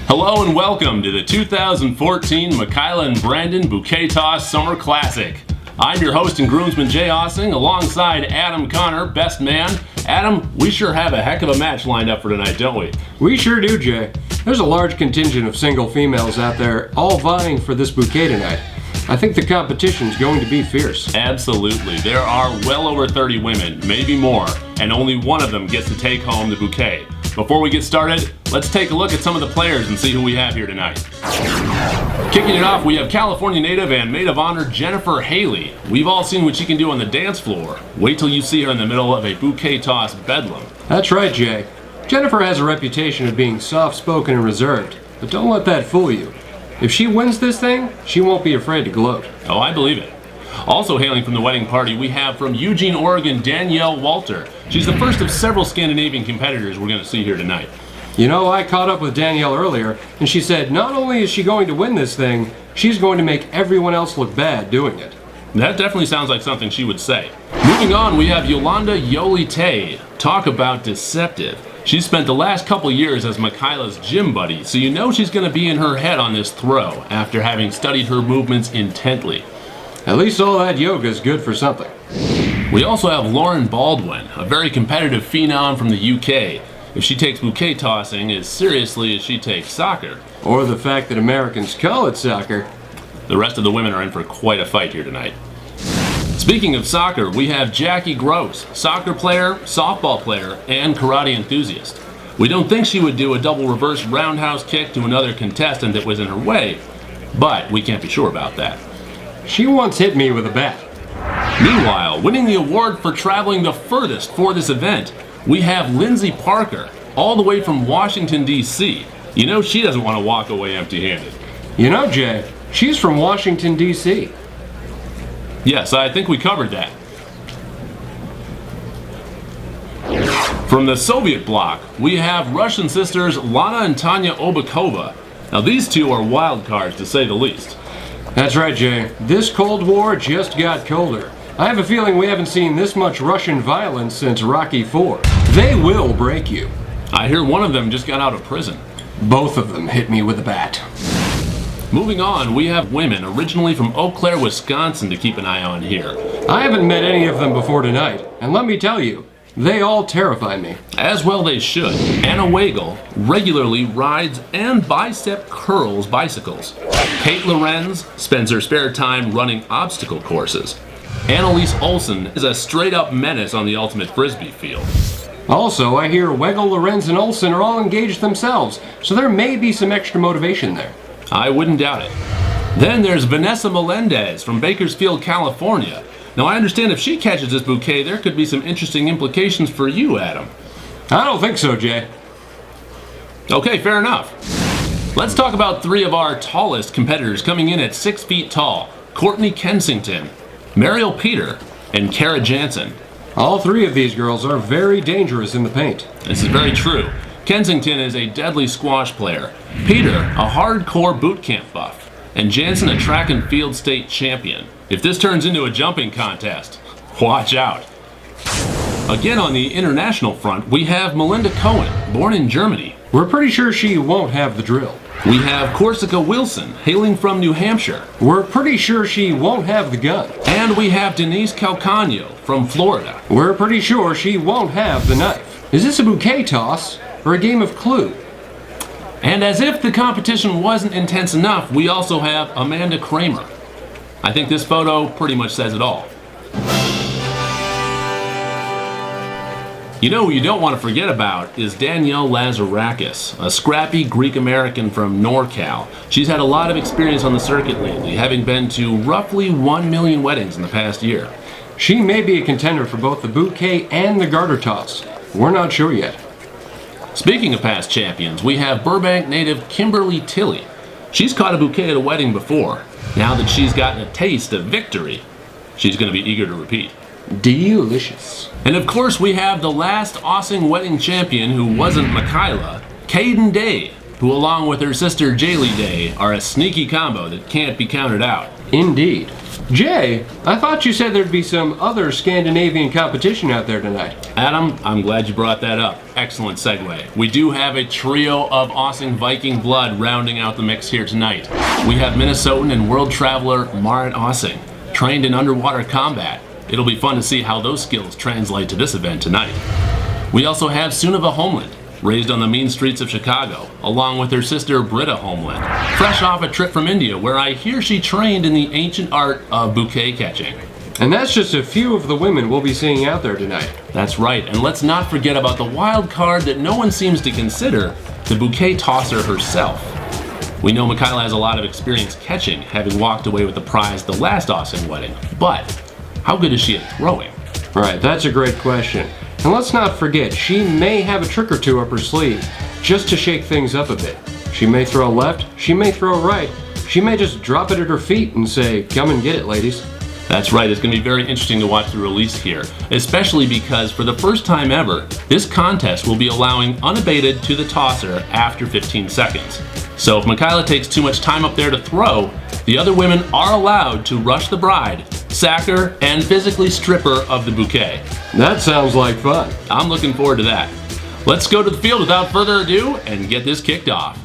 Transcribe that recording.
Hello and welcome to the 2014 Mikhaila-Brandon Bouquet Toss Summer Classic. I'm your host and groomsman Jay Ossing, alongside Adam Connor, best man. Adam, we sure have a heck of a match lined up for tonight, don't we? We sure do, Jay. There's a large contingent of single females out there all vying for this bouquet tonight. I think the competition's going to be fierce. Absolutely. There are well over 30 women, maybe more, and only one of them gets to take home the bouquet. Before we get started, let's take a look at some of the players and see who we have here tonight. Kicking it off, we have California native and maid of honor Jennifer Haley. We've all seen what she can do on the dance floor. Wait till you see her in the middle of a bouquet toss bedlam. That's right, Jay. Jennifer has a reputation of being soft-spoken and reserved, but don't let that fool you. If she wins this thing, she won't be afraid to gloat. Oh, I believe it. Also hailing from the wedding party, we have from Eugene, Oregon, Danielle Walter. She's the first of several Scandinavian competitors we're going to see here tonight. You know, I caught up with Danielle earlier, and she said not only is she going to win this thing, she's going to make everyone else look bad doing it. That definitely sounds like something she would say. Moving on, we have Yolanda Yolite. Talk about deceptive. She spent the last couple years as Mikhaila's gym buddy, so you know she's going to be in her head on this throw after having studied her movements intently. At least all that yoga is good for something. We also have Lauren Baldwin, a very competitive phenom from the UK. If she takes bouquet tossing as seriously as she takes soccer, or the fact that Americans call it soccer, the rest of the women are in for quite a fight here tonight. Speaking of soccer, we have Jackie Gross, soccer player, softball player, and karate enthusiast. We don't think she would do a double reverse roundhouse kick to another contestant that was in her way, but we can't be sure about that. She once hit me with a bat. Meanwhile, winning the award for traveling the furthest for this event, we have Lindsay Parker, all the way from Washington, D.C. You know she doesn't want to walk away empty-handed. You know, Jay, she's from Washington, D.C. Yes, I think we covered that. From the Soviet bloc, we have Russian sisters Lana and Tanya Obakova. Now these two are wild cards, to say the least. That's right, Jay. This Cold War just got colder. I have a feeling we haven't seen this much Russian violence since Rocky IV. They will break you. I hear one of them just got out of prison. Both of them hit me with a bat. Moving on, we have women originally from Eau Claire, Wisconsin to keep an eye on here. I haven't met any of them before tonight, and let me tell you, they all terrify me. As well they should. Anna Wagle regularly rides and bicep curls bicycles. Kate Lorenz spends her spare time running obstacle courses. Annalise Olsen is a straight-up menace on the ultimate frisbee field. Also, I hear Wegel, Lorenz, and Olsen are all engaged themselves, so there may be some extra motivation there. I wouldn't doubt it. Then there's Vanessa Melendez from Bakersfield, California. Now I understand if she catches this bouquet, there could be some interesting implications for you, Adam. I don't think so, Jay. Okay, fair enough. Let's talk about three of our tallest competitors coming in at 6 feet tall. Courtney Kensington, Mariel Peter, and Kara Jansen. All three of these girls are very dangerous in the paint. This is very true. Kensington is a deadly squash player. Peter, a hardcore boot camp buff. And Jansen, a track and field state champion. If this turns into a jumping contest, watch out. Again on the international front, we have Melinda Cohen, born in Germany. We're pretty sure she won't have the drill. We have Corsica Wilson, hailing from New Hampshire. We're pretty sure she won't have the gun. And we have Denise Calcano from Florida. We're pretty sure she won't have the knife. Is this a bouquet toss or a game of Clue? And as if the competition wasn't intense enough, we also have Amanda Kramer. I think this photo pretty much says it all. You know who you don't want to forget about is Danielle Lazarakis, a scrappy Greek-American from NorCal. She's had a lot of experience on the circuit lately, having been to roughly 1 million weddings in the past year. She may be a contender for both the bouquet and the garter toss. We're not sure yet. Speaking of past champions, we have Burbank native Kimberly Tilley. She's caught a bouquet at a wedding before. Now that she's gotten a taste of victory, she's going to be eager to repeat. Delicious. And of course we have the last Ossing wedding champion who wasn't Mikhaila, Caden Day, who along with her sister Jaylee Day are a sneaky combo that can't be counted out. Indeed. Jay, I thought you said there'd be some other Scandinavian competition out there tonight. Adam, I'm glad you brought that up. Excellent segue. We do have a trio of Ossing Viking blood rounding out the mix here tonight. We have Minnesotan and world traveler Marit Ossing, trained in underwater combat. It'll be fun to see how those skills translate to this event tonight. We also have Sunniva Homeland, raised on the mean streets of Chicago, along with her sister Britta Homeland, fresh off a trip from India where I hear she trained in the ancient art of bouquet catching. And that's just a few of the women we'll be seeing out there tonight. That's right, and let's not forget about the wild card that no one seems to consider, the bouquet tosser herself. We know Mikhaila has a lot of experience catching, having walked away with the prize the last Ossing wedding, but how good is she at throwing? Right, that's a great question. And let's not forget, she may have a trick or two up her sleeve, just to shake things up a bit. She may throw left, she may throw right, she may just drop it at her feet and say, "Come and get it, ladies." That's right, it's going to be very interesting to watch the release here, especially because for the first time ever, this contest will be allowing unabated to the tosser after 15 seconds. So if Mikhaila takes too much time up there to throw, the other women are allowed to rush the bride, sack her, and physically strip her of the bouquet. That sounds like fun. I'm looking forward to that. Let's go to the field without further ado and get this kicked off.